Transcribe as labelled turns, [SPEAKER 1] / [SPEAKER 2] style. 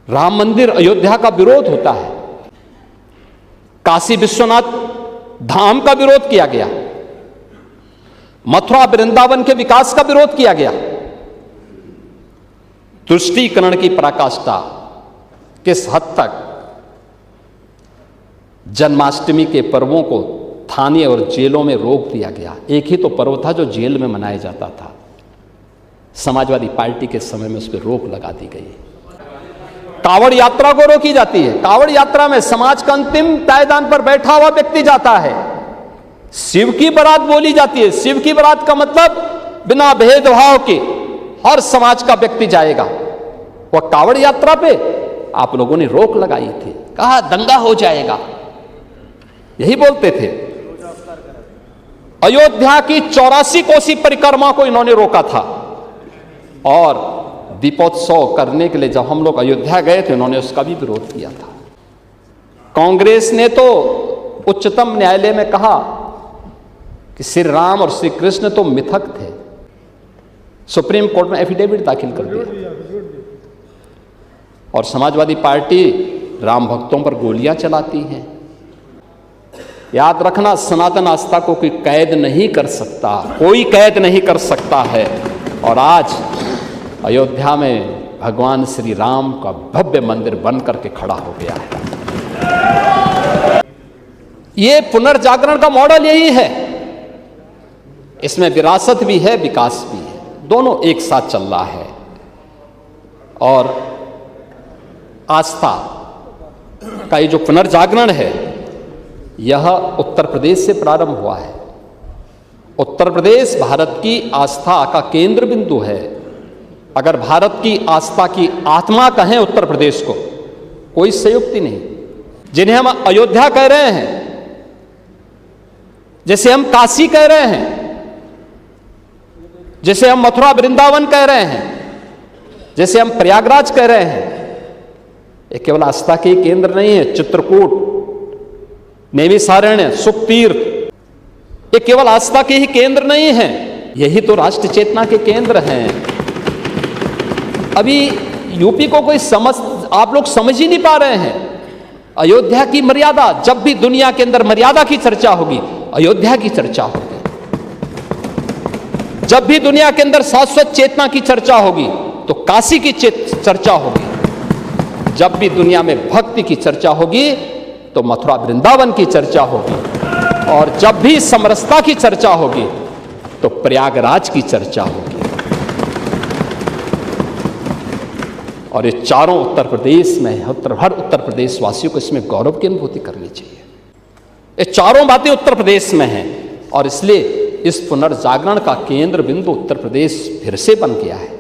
[SPEAKER 1] राम मंदिर अयोध्या का विरोध होता है, काशी विश्वनाथ धाम का विरोध किया गया, मथुरा वृंदावन के विकास का विरोध किया गया। तुष्टीकरण की पराकाष्ठा किस हद तक जन्माष्टमी के पर्वों को थाने और जेलों में रोक दिया गया। एक ही तो पर्व था जो जेल में मनाया जाता था, समाजवादी पार्टी के समय में उस पर रोक लगा दी गई। कावड़ यात्रा को रोकी जाती है। कावड़ यात्रा में समाज का अंतिम पायदान पर बैठा हुआ व्यक्ति जाता है। शिव की बारात बोली जाती है। शिव की बारात का मतलब बिना भेदभाव के हर समाज का व्यक्ति जाएगा। वह कावड़ यात्रा पे आप लोगों ने रोक लगाई थी, कहा दंगा हो जाएगा, यही बोलते थे। अयोध्या की 84 कोसी परिक्रमा को इन्होंने रोका था और दीपोत्सव करने के लिए जब हम लोग अयोध्या गए थे इन्होंने उसका भी विरोध किया था। कांग्रेस ने तो उच्चतम न्यायालय में कहा कि श्री राम और श्री कृष्ण तो मिथक थे। सुप्रीम कोर्ट में एफिडेविट दाखिल कर दिया और समाजवादी पार्टी राम भक्तों पर गोलियां चलाती है। याद रखना, सनातन आस्था को कोई कैद नहीं कर सकता, कोई कैद नहीं कर सकता है। और आज अयोध्या में भगवान श्री राम का भव्य मंदिर बन करके खड़ा हो गया है। ये पुनर्जागरण का मॉडल यही है। इसमें विरासत भी है, विकास भी है, दोनों एक साथ चल रहा है। और आस्था का ये जो पुनर्जागरण है यह उत्तर प्रदेश से प्रारंभ हुआ है। उत्तर प्रदेश भारत की आस्था का केंद्र बिंदु है। अगर भारत की आस्था की आत्मा कहें उत्तर प्रदेश को, कोई संयुक्ति नहीं। जिन्हें हम अयोध्या कह रहे हैं, जैसे हम काशी कह रहे हैं, जैसे हम मथुरा वृंदावन कह रहे हैं, जैसे हम प्रयागराज कह रहे हैं, ये केवल आस्था के केंद्र नहीं है। चित्रकूट, नैमिषारण्य, सुखतीर्थ, ये केवल आस्था के ही केंद्र नहीं है, यही तो राष्ट्र चेतना के केंद्र हैं। अभी यूपी को कोई आप लोग समझ ही नहीं पा रहे हैं। अयोध्या की मर्यादा, जब भी दुनिया के अंदर मर्यादा की चर्चा होगी अयोध्या की चर्चा होगी। जब भी दुनिया के अंदर शाश्वत चेतना की चर्चा होगी तो काशी की चर्चा होगी। जब भी दुनिया में भक्ति की चर्चा होगी तो मथुरा वृंदावन की चर्चा होगी। और जब भी समरसता की चर्चा होगी तो प्रयागराज की चर्चा होगी। और ये चारों उत्तर प्रदेश में, हर उत्तर प्रदेश वासियों को इसमें गौरव की अनुभूति करनी चाहिए। ये चारों बातें उत्तर प्रदेश में हैं और इसलिए इस पुनर्जागरण का केंद्र बिंदु उत्तर प्रदेश फिर से बन गया है।